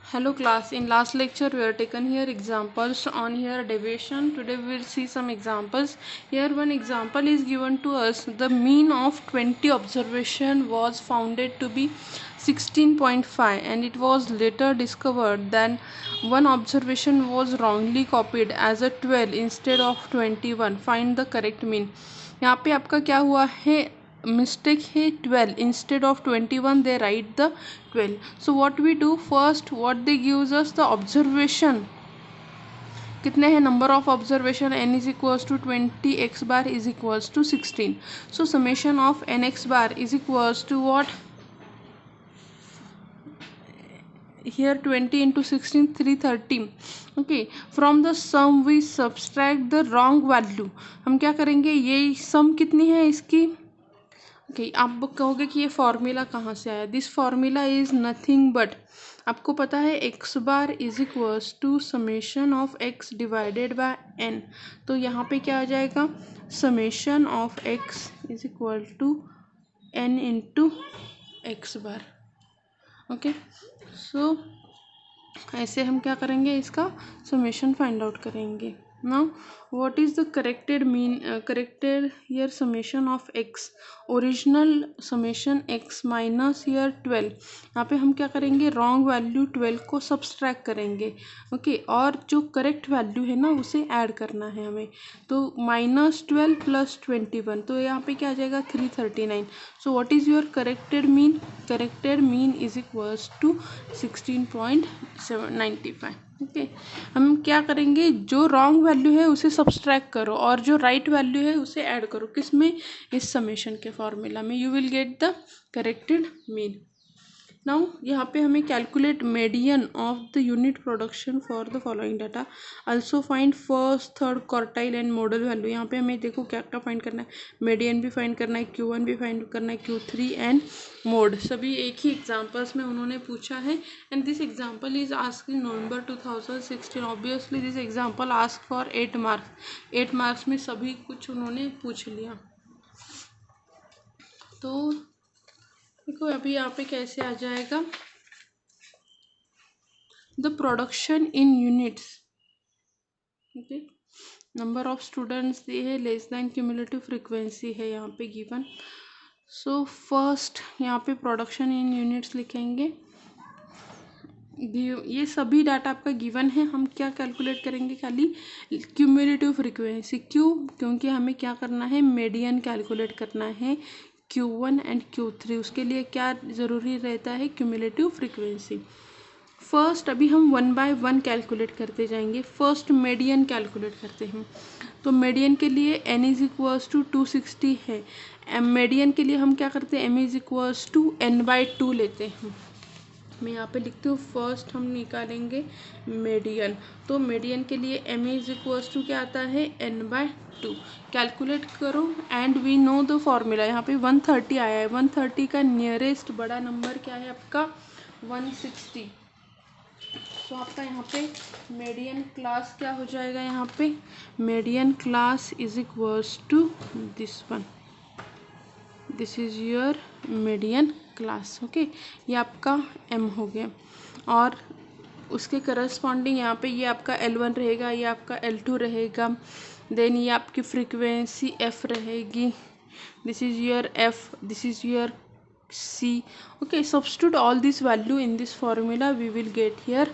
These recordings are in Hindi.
Hello class, in last lecture we have taken here examples on here deviation. Today we will see some examples. Here one example is given to us. The mean of 20 observation was founded to be 16.5 and it was later discovered that one observation was wrongly copied as a 12 instead of 21. Find the correct mean. यहाँ पे आपका क्या हुआ है, मिस्टेक है 12 instead of 21 they write the 12. So what we do first, what they gives us the observation. कितने हैं number of observation, n is equals to 20 x bar is equals to 16. So summation of n x bar is equals to what, here 20 into 16 330. okay, from the sum we subtract the wrong value. हम क्या करेंगे, ये सम कितनी है इसकी. ओके आप कहोगे कि ये फॉर्मूला कहाँ से आया. This formula is nothing but, आपको पता है x bar is equals to summation of x divided by n. तो यहाँ पे क्या आ जाएगा, summation of x is equal to n into x bar. Okay so ऐसे हम क्या करेंगे, इसका समेशन फाइंड आउट करेंगे. now what is the corrected mean, corrected here summation of x, original summation x minus here 12. यहाँ पे हम क्या करेंगे, रॉन्ग वैल्यू 12 को सब्सट्रैक्ट करेंगे. ओके और जो करेक्ट वैल्यू है ना उसे ऐड करना है हमें. तो -12 + 21, तो यहाँ पे क्या आ जाएगा 339. So what is your corrected mean, corrected mean is equals to 16.95. Okay हम क्या करेंगे, जो रॉन्ग वैल्यू है उसे सब्सट्रैक्ट करो और जो राइट वैल्यू है उसे ऐड करो. किस में, इस समेशन के फॉर्मूला में. You will get the corrected mean. Now यहाँ पे हमें calculate median of the unit production for the following data. Also find first, third quartile and model value. यहाँ पे हमें देखो क्या क्या फाइंड करना है, मीडियन भी फाइंड करना है, Q1 भी फाइंड करना है, Q3 एंड मोड. सभी एक ही एग्जाम्पल्स में उन्होंने पूछा है. And this example is ask in November 2016. Obviously this example ask for 8 marks. 8 marks में सभी कुछ उन्होंने पूछ लिया. तो देखो अभी यहाँ पे कैसे आ जाएगा, the production in units. Okay number of students दिए है, लेस दैन क्यूमुलेटिव फ्रीक्वेंसी है यहाँ पे गिवन. सो फर्स्ट यहाँ पे प्रोडक्शन इन यूनिट्स लिखेंगे. ये सभी डाटा आपका गिवन है. हम क्या कैलकुलेट करेंगे, खाली क्यूमुलेटिव फ्रीक्वेंसी. क्यों, क्योंकि हमें क्या करना है, मीडियन कैलकुलेट करना है Q1 एंड Q3. उसके लिए क्या ज़रूरी रहता है, क्यूमुलेटिव फ्रीक्वेंसी. फर्स्ट अभी हम 1 बाय 1 कैलकुलेट करते जाएंगे. फर्स्ट मीडियन कैलकुलेट करते हैं. तो मीडियन के लिए n इज इक्वल्स टू 260 है. मीडियन के लिए हम क्या करते हैं, m is equals to n/2 लेते हैं. मैं यहाँ पे लिखती हूँ, फर्स्ट हम निकालेंगे मीडियन. तो मीडियन के लिए m इज इक्वल्स टू क्या आता है, n/2. कैलकुलेट करो and we know the formula. यहाँ पे 130 आया है. 130 का नियरेस्ट बड़ा नंबर क्या है आपका, 160. तो आपका यहाँ पे मीडियन क्लास क्या हो जाएगा, यहाँ पे median class is equals to this one. This is your median class. Okay ये आपका m हो गया. और उसके करस्पॉन्डिंग यहाँ पे ये आपका L1 रहेगा, ये आपका L2 रहेगा. देन ये आपकी फ्रीक्वेंसी f रहेगी. This is your f, this is your c. Okay substitute all this value in this formula, we will get here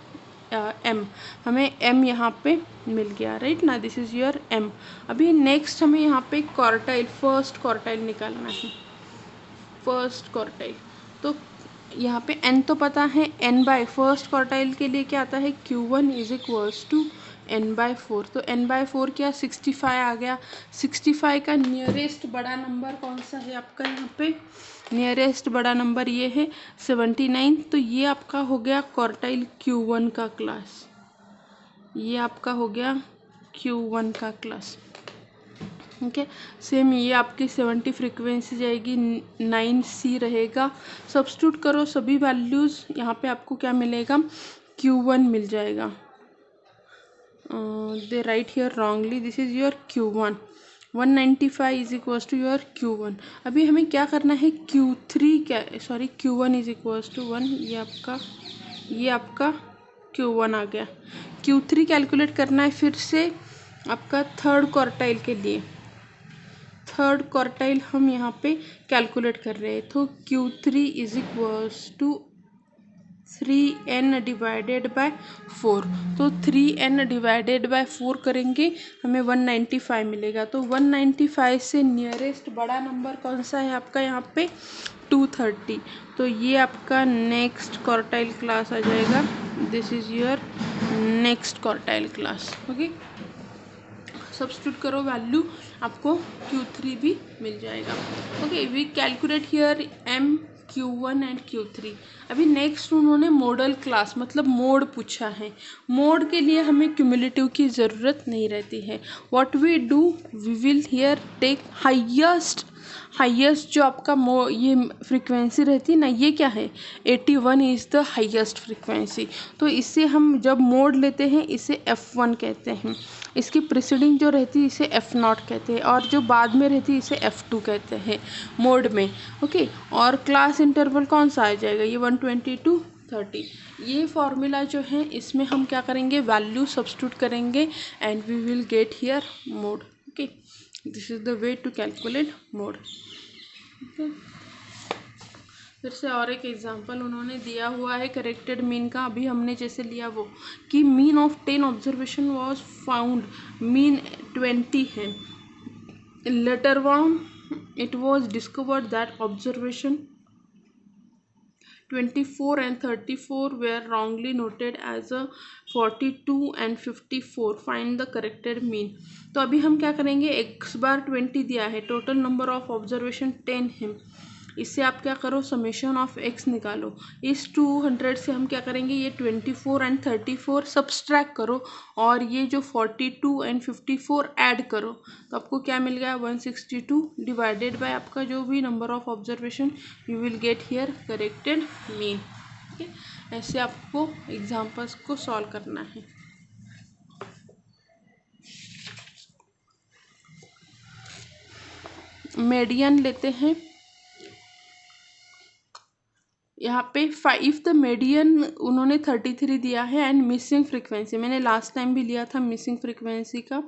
m. हमें m यहाँ पे मिल गया, राइट ना. This is your m. अभी नेक्स्ट हमें यहाँ पे क्वार्टाइल, फर्स्ट क्वार्टाइल निकालना है. फर्स्ट क्वार्टाइल तो यहाँ पे n तो पता है, n/, फर्स्ट क्वार्टाइल के लिए क्या आता है, Q1 is equals to n/4. तो n/4 क्या, 65 आ गया. 65 का नियरेस्ट बड़ा नंबर कौन सा है आपका, यहाँ पे नियरेस्ट बड़ा नंबर ये है 79. तो ये आपका हो गया क्वार्टाइल Q1 का क्लास. ये आपका हो गया Q1 का क्लास. ओके सेम ये आपकी 70 फ्रीक्वेंसी जाएगी, 9C रहेगा. सब्स्टिट्यूट करो सभी वैल्यूज़. यहाँ पे आपको क्या मिलेगा, Q1 मिल जाएगा. They right here wrongly, this is your Q1. 195 is equals to your Q1. अभी हमें क्या करना है, Q3 क्या, sorry Q1 is equals to 1. ये आपका Q1 आ गया। Q3 कैलकुलेट करना है फिर से आपका थर्ड क्वार्टाइल के लिए। थर्ड क्वार्टाइल हम यहाँ पे कैलकुलेट कर रहे हैं, तो Q3 is equals to 3n divided by 4। तो 3n डिवाइडेड बाय 4 करेंगे हमें 195 मिलेगा। तो 195 से नियरेस्ट बड़ा नंबर कौन सा है आपका यहाँ पे 230। तो ये आपका नेक्स्ट क्वार्टाइल क्लास आ जाएगा। This is your next quartile class. Okay, substitute करो वैल्यू, आपको Q3 भी मिल जाएगा। Okay, we calculate here M Q1 and Q3। अभी नेक्स्ट उन्होंने मॉडल क्लास मतलब मोड पूछा है। मोड के लिए हमें क्यूमुलेटिव की ज़रूरत नहीं रहती है। What we do, we will here take highest जो आपका ये फ्रीक्वेंसी रहती है ना, ये क्या है 81 इज़ द हाईएस्ट फ्रीक्वेंसी। तो इससे हम जब मोड लेते हैं इसे F1 कहते हैं। इसकी प्रीसीडिंग जो रहती है इसे F0 कहते हैं, और जो बाद में रहती है इसे F2 कहते हैं मोड में। ओके, और क्लास इंटरवल कौन सा आ जाएगा, ये 120 to 30। ये फॉर्मूला जो है इसमें हम क्या करेंगे, वैल्यू सब्स्टिट्यूट करेंगे and we will get here mode. Okay, this is the way to calculate mode. फिर से और एक एग्जांपल उन्होंने दिया हुआ है करेक्टेड मीन का। अभी हमने जैसे लिया वो कि mean of 10 observation was found, mean 20 है। Later on it was discovered that observation 24 and 34 were wrongly noted as a 42 and 54. Find the corrected mean। तो अभी हम क्या करेंगे, x बार 20 दिया है, टोटल नंबर ऑफ ऑब्जर्वेशन 10 है। इससे आप क्या करो, समेशन ऑफ x निकालो। इस 200 से हम क्या करेंगे, ये 24 एंड 34 सब्सट्रैक्ट करो और ये जो 42 एंड 54 ऐड करो। तो आपको क्या मिल गया, 162 डिवाइडेड बाय आपका जो भी number of observation, you will get here corrected mean. Okay, ऐसे आपको एग्जाम्पल्स को सॉल्व करना है। मीडियन लेते हैं यहाँ पे इफ द मीडियन उन्होंने 33 दिया है एंड मिसिंग फ्रीक्वेंसी, मैंने लास्ट टाइम भी लिया था मिसिंग फ्रीक्वेंसी का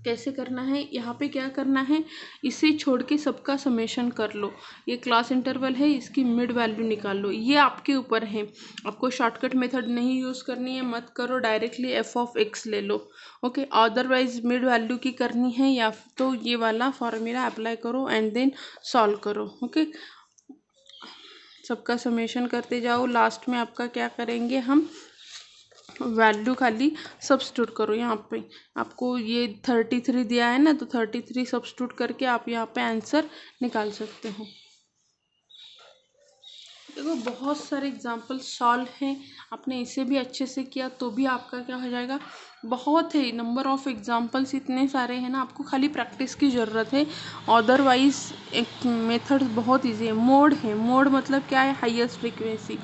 कैसे करना है। यहाँ पे क्या करना है, इसे छोड़ के सबका समेशन कर लो। ये क्लास इंटरवल है, इसकी मिड वैल्यू निकाल लो, ये आपके ऊपर है। आपको शॉर्टकट मेथड नहीं यूज़ करनी है, मत करो, डायरेक्टली f ऑफ x ले लो। ओके, अदरवाइज मिड वैल्यू की करनी है या तो ये वाला फॉर्मूला अप्लाई करो एंड देन सॉल्व करो। ओके, सबका समेशन करते जाओ, लास्ट में आपका क्या करेंगे हम, वैल्यू खाली सब्स्टिट्यूट करो। यहाँ पे आपको ये 33 दिया है ना, तो 33 सब्स्टिट्यूट करके आप यहाँ पे आंसर निकाल सकते हो। देखो बहुत सारे एग्जाम्पल सॉल्व हैं, आपने इसे भी अच्छे से किया तो भी आपका क्या हो जाएगा, बहुत है, नंबर ऑफ एग्जाम्पल्स इतने सारे हैं ना, आपको खाली प्रैक्टिस की ज़रूरत है। अदरवाइज एक मेथड बहुत इजी है। मोड है, मोड मतलब क्या है, हाईएस्ट फ्रीक्वेंसी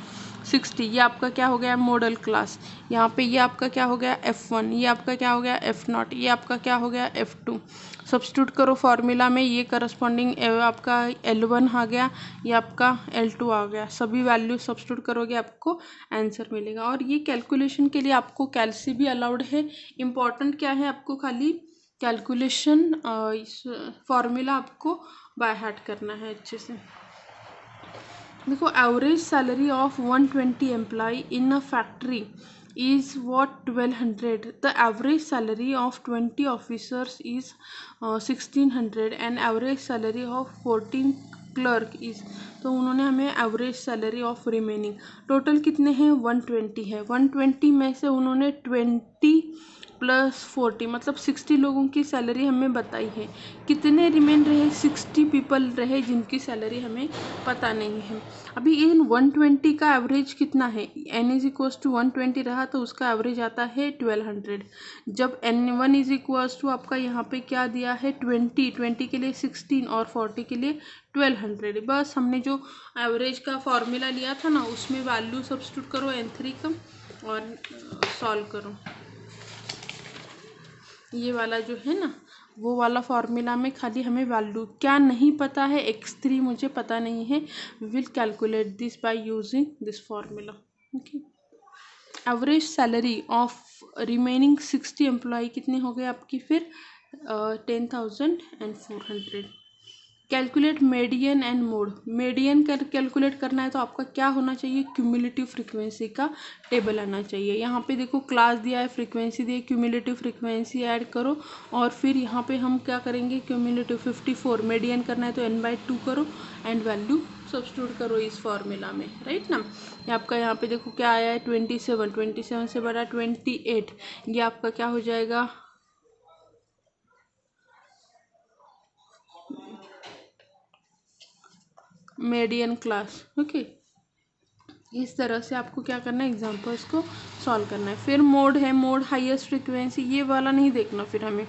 60, ये आपका क्या हो गया मॉडल क्लास। यहाँ पे ये आपका क्या हो गया F1, ये आपका क्या हो गया F0, ये आपका क्या हो गया F2। सब्स्टिट्यूट करो फॉर्मूला में, ये करस्पॉन्डिंग आपका L1 आ गया, ये आपका L2 आ गया। सभी वैल्यू सब्स्टिट्यूट करोगे आपको आंसर मिलेगा। और ये कैलकुलेशन के लिए आपको कैलसी भी अलाउड है। इम्पॉर्टेंट क्या है, आपको खाली कैलकुलेशन फॉर्मूला आपको बाय हार्ट करना है अच्छे से। देखो average salary of 120 employ in a factory is what 1200, the average salary of 20 officers is 1600 and average salary of 14 clerk is, तो उन्होंने हमें average salary of remaining total कितने हैं 120 है। 120 में से उन्होंने 20 प्लस 40 मतलब 60 लोगों की सैलरी हमें बताई है। कितने रिमेन रहे, 60 पीपल रहे जिनकी सैलरी हमें पता नहीं है। अभी इन 120 का एवरेज कितना है, n इज इक्वल्स टू 120 रहा तो उसका एवरेज आता है 1200। जब n1 इज इक्वल्स टू आपका यहाँ पे क्या दिया है 20 के लिए 16 और 40 के लिए 1200। बस हमने जो एवरेज का फॉर्मूला लिया था ना उसमें वैल्यू सब्स्टिट्यूट करो n3 का और सॉल्व करो। ये वाला जो है ना वो वाला फॉर्मूला में खाली हमें वैल्यू क्या नहीं पता है, x3 मुझे पता नहीं है, we will calculate this by using this formula. Okay, average salary of remaining 60 employ कितनी हो गई आपकी फिर 10,400। Calculate median and mode. Median calculate करना है तो आपका क्या होना चाहिए, क्यूमुलेटिव फ्रीक्वेंसी का टेबल आना चाहिए। यहाँ पे देखो क्लास दिया है, फ्रीक्वेंसी दी है, क्यूमुलेटिव फ्रीक्वेंसी ऐड करो और फिर यहाँ पे हम क्या करेंगे, क्यूमुलेटिव 54 मीडियन करना है तो n/2 करो एंड वैल्यू सब्स्टिट्यूट करो इस फॉर्मूला में, राइट ना। ये आपका यहाँ पे देखो क्या आया है 27 से बड़ा 28, ये आपका क्या हो जाएगा मीडियन क्लास। ओके, इस तरह से आपको क्या करना है, एग्जांपल्स को सॉल्व करना है। फिर मोड है, मोड हाईएस्ट फ्रीक्वेंसी, ये वाला नहीं देखना, फिर हमें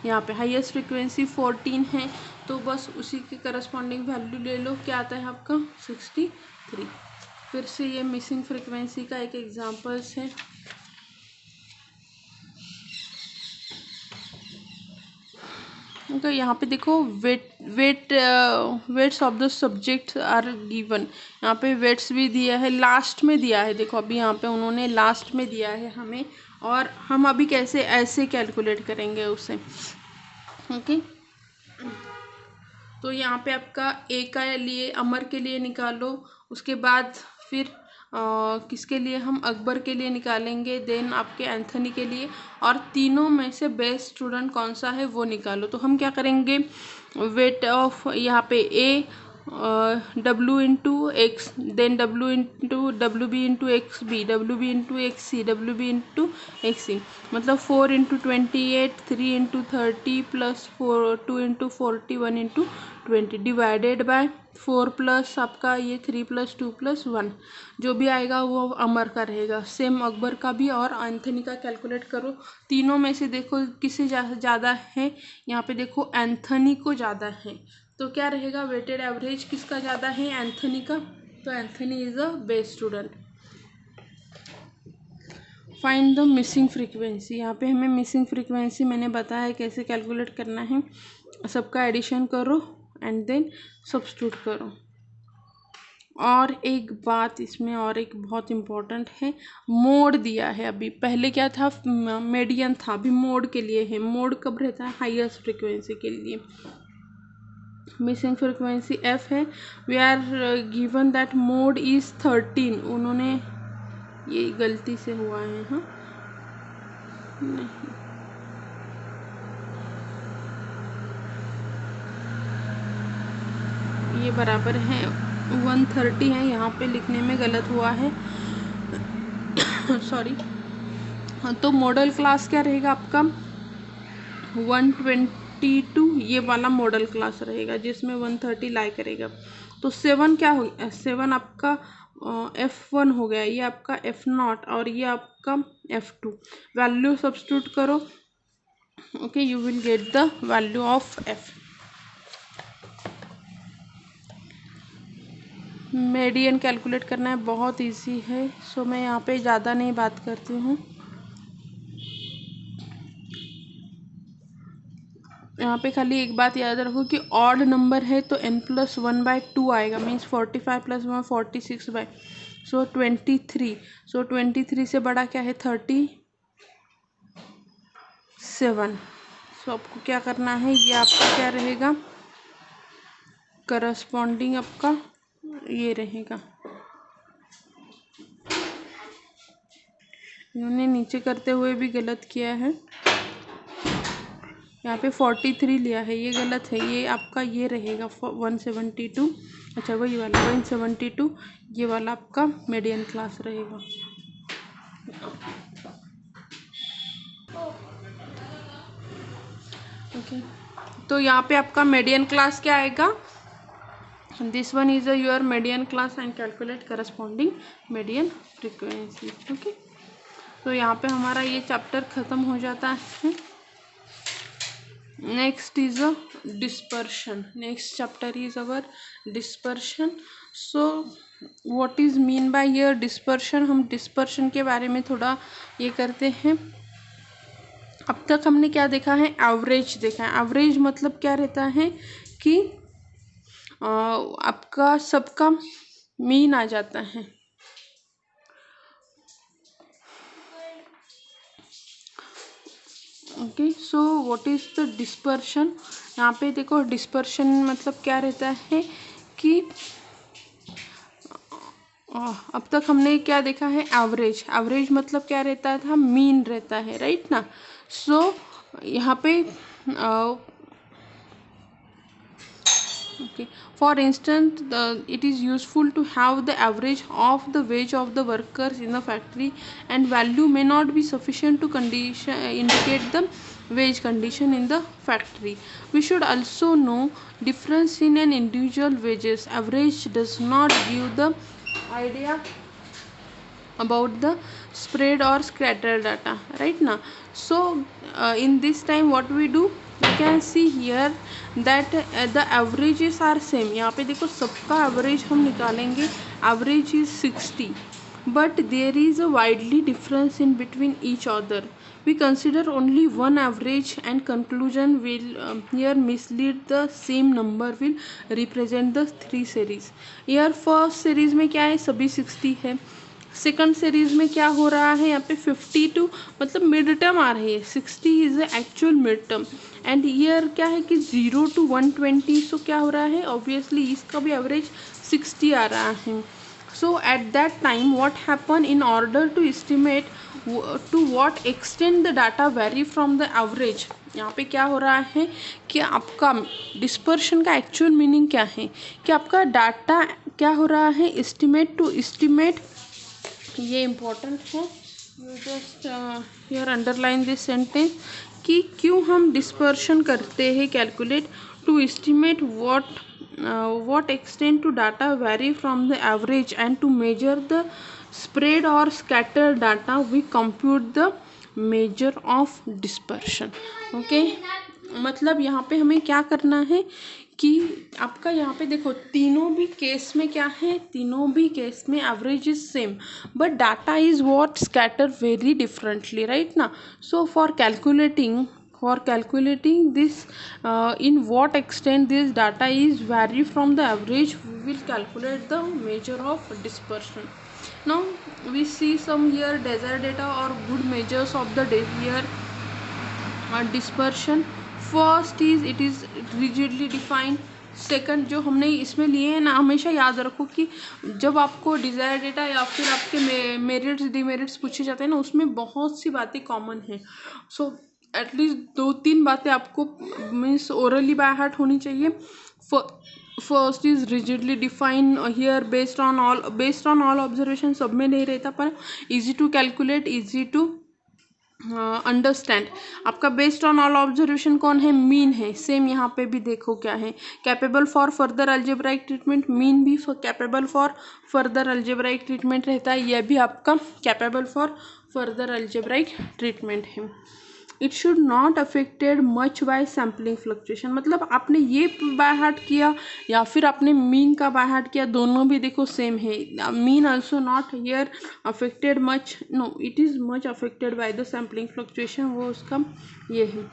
यहाँ पे हाईएस्ट फ्रीक्वेंसी 14 है तो बस उसी के करस्पॉन्डिंग वैल्यू ले लो, क्या आता है आपका 63। फिर से ये मिसिंग फ्रीक्वेंसी का एक एग्जांपल्स है। तो यहाँ पे देखो weights of the subject are given, यहाँ पे वेट्स भी दिया है, लास्ट में दिया है, देखो अभी यहाँ पे उन्होंने लास्ट में दिया है हमें, और हम अभी कैसे ऐसे कैलकुलेट करेंगे उसे। ओके, तो यहाँ पे आपका ए का लिए अमर के लिए निकालो, उसके बाद फिर किसके लिए, हम अकबर के लिए निकालेंगे, देन आपके एंथनी के लिए, और तीनों में से बेस्ट स्टूडेंट कौन सा है वो निकालो। तो हम क्या करेंगे, वेट ऑफ यहाँ पे A W into X, then W B into X B, W B into X C, W B into X C, मतलब 4 into 28, 3 into 30 plus 2 into 40, 1 into 20 divided by 4 plus आपका ये 3 प्लस 2 प्लस 1, जो भी आएगा वो अमर का रहेगा। सेम अकबर का भी और एंथनी का कैलकुलेट करो। तीनों में से देखो किसे ज़्यादा है, यहाँ पे देखो एंथनी को ज़्यादा है, तो क्या रहेगा, वेटेड एवरेज किसका ज़्यादा है, एंथनी का, तो Anthony is a best student. Find the missing frequency, यहाँ पे हमें मिसिंग फ्रीक्वेंसी मैंने बताया है कैसे कैलकुलेट करना है, सबका एडिशन करो एंड देन सब्स्टिट्यूट करो। और एक बात इसमें और एक बहुत इम्पोर्टेंट है, मोड दिया है, अभी पहले क्या था मीडियन था, अभी मोड के लिए है, मोड कब रहता है, हाईएस्ट फ्रीक्वेंसी के लिए। मिसिंग फ्रीक्वेंसी एफ है, we are given that mode is 13, उन्होंने ये गलती से हुआ है, हाँ नहीं, ये बराबर है 130 है, यहाँ पे लिखने में गलत हुआ है सॉरी। तो मॉडल क्लास क्या रहेगा आपका 122, ये वाला मॉडल क्लास रहेगा जिसमें 130 लाई करेगा। तो 7 क्या हो गया, 7 आपका F1 हो गया, ये आपका F0 और ये आपका F2, वैल्यू सब्स्टिट्यूट करो। Okay, you will get the value of F। Median calculate करना है, बहुत इजी है, सो मैं यहाँ पे ज़्यादा नहीं बात करती हूँ। यहाँ पे खाली एक बात याद रखो कि ऑड नंबर है तो n+1/2 आएगा, मीन्स 45 + 1 46 सो 23, सो 23 से बड़ा क्या है 37। सो आपको क्या करना है, ये आपका क्या रहेगा, करस्पॉन्डिंग आपका ये रहेगा, इन्होंने नीचे करते हुए भी गलत किया है, यहाँ पे 43 लिया है, ये गलत है, ये आपका ये रहेगा 172, अच्छा वही वाला 172, ये वाला आपका मीडियन क्लास रहेगा। ओके, तो यहाँ पे आपका मीडियन क्लास क्या आएगा, this one is your median class and calculate corresponding median frequency. Okay, तो यहाँ पे हमारा ये चैप्टर ख़त्म हो जाता है। Next is a dispersion. Next chapter is our dispersion. So what is mean by here dispersion, हम dispersion के बारे में थोड़ा ये करते हैं। अब तक हमने क्या देखा है, एवरेज देखा है। एवरेज मतलब क्या रहता है कि आपका सबका मीन आ जाता है, okay, so what is the dispersion. यहाँ पे देखो डिस्पर्शन मतलब क्या रहता है कि अब तक हमने क्या देखा है, एवरेज। एवरेज मतलब क्या रहता था, मीन रहता है, राइट ना। सो यहाँ पे okay, for instance it is useful to have the average of the wage of the workers in the factory, and value may not be sufficient to indicate the wage condition in the factory. We should also know difference in an individual wages. Average does not give the idea about the spread or scattered data, right now. So in this time what we do, you can see here that the averages are same. यहाँ पे देखो सबका average हम निकालेंगे, average is 60, but there is a widely difference in between each other. We consider only one average and conclusion will here mislead. The same number will represent the three series. here first series में क्या है, सभी 60 है। सेकंड सीरीज में क्या हो रहा है, यहाँ पे 52 मतलब मिड टर्म आ रही है, 60 is actual mid term, and year क्या है कि 0 to 120। सो क्या हो रहा है, ऑब्वियसली इसका भी एवरेज 60 आ रहा है। So at that time what happen, in order to estimate to what extent the data vary from the average. यहाँ पे क्या हो रहा है कि आपका डिस्पर्शन का एक्चुअल मीनिंग क्या है कि आपका डाटा क्या हो रहा है, एस्टिमेट टू एस्टिमेट। ये इम्पोर्टेंट है, you just here underline this sentence कि क्यों हम डिस्पर्शन करते हैं calculate, to estimate what extent to data vary from the average, and to measure the spread or scattered data we compute the measure of dispersion. okay, मतलब यहाँ पे हमें क्या करना है कि आपका यहाँ पे देखो तीनों भी केस में क्या है, तीनों भी केस में average is same, but data is what scatter very differently, right ना। So for calculating this in what extent this data is vary from the average, we will calculate the measure of dispersion. Now we see some here desired data or good measures of the here dispersion. First is it is rigidly defined. Second जो हमने इसमें लिए हैं ना, हमेशा याद रखो कि जब आपको डिज़ायर डेटा या फिर आपके मेरिट्स डिमेरिट्स पूछे जाते हैं ना, उसमें बहुत सी बातें कॉमन हैं। सो एटलीस्ट 2-3 बातें आपको मीन्स ओरली बाय हार्ट होनी चाहिए। First is rigidly define here based on all observation, सब में नहीं रहता, पर easy to calculate, easy to understand. आपका बेस्ड ऑन ऑल ऑब्जर्वेशन कौन है, मीन है। सेम यहाँ पे भी देखो क्या है, capable for further algebraic treatment, mean भी capable for further algebraic treatment रहता है, यह भी आपका capable for further algebraic treatment है। It should not affected much by sampling fluctuation, मतलब आपने ये बाय हार्ट किया या फिर आपने मीन का बाय हार्ट किया, दोनों भी देखो सेम है। Mean also not here affected much, no it is much affected by the sampling fluctuation, वो उसका ये है।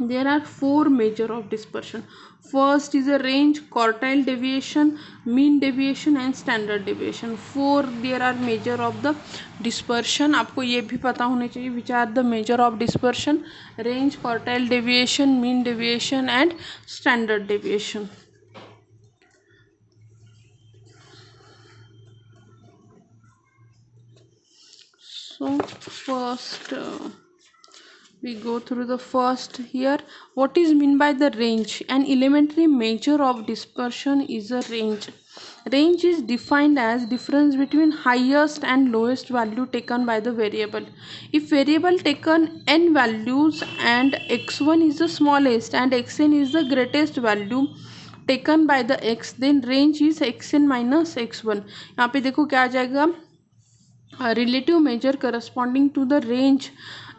There are 4 measure of dispersion. First is a range, quartile deviation, mean deviation and standard deviation. 4 there are measure of the dispersion. आपको ये भी पता होने चाहिए which are the measure of dispersion: range, quartile deviation, mean deviation and standard deviation. So first we go through the first here. What is mean by the range? An elementary measure of dispersion is a range. Range is defined as difference between highest and lowest value taken by the variable. If variable taken n values and x1 is the smallest and xn is the greatest value taken by the x, then range is xn minus x1. यहाँ पे देखो क्या आ जाएगा, relative measure corresponding to the range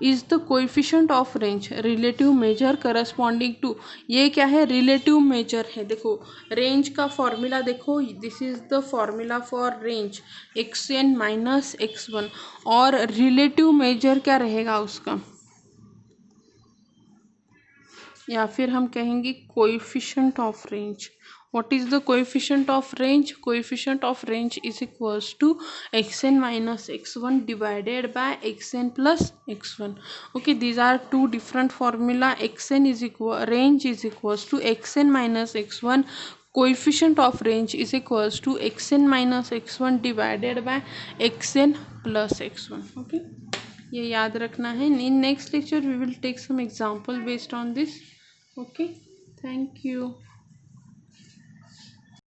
is the coefficient of range. relative measure corresponding to, ये क्या है, relative measure है। देखो range का फॉर्मूला देखो, this is the formula for range, xn minus x1, और relative measure क्या रहेगा उसका, या फिर हम कहेंगे coefficient of range, What is the coefficient of range? Coefficient of range is equals to xn minus x1 divided by xn plus x1. Okay, these are two different formula. Xn is equal, range is equals to xn minus x1. Coefficient of range is equals to xn minus x1 divided by xn plus x1. Okay, ये याद रखना है. In next lecture we will take some example based on this. Okay, thank you.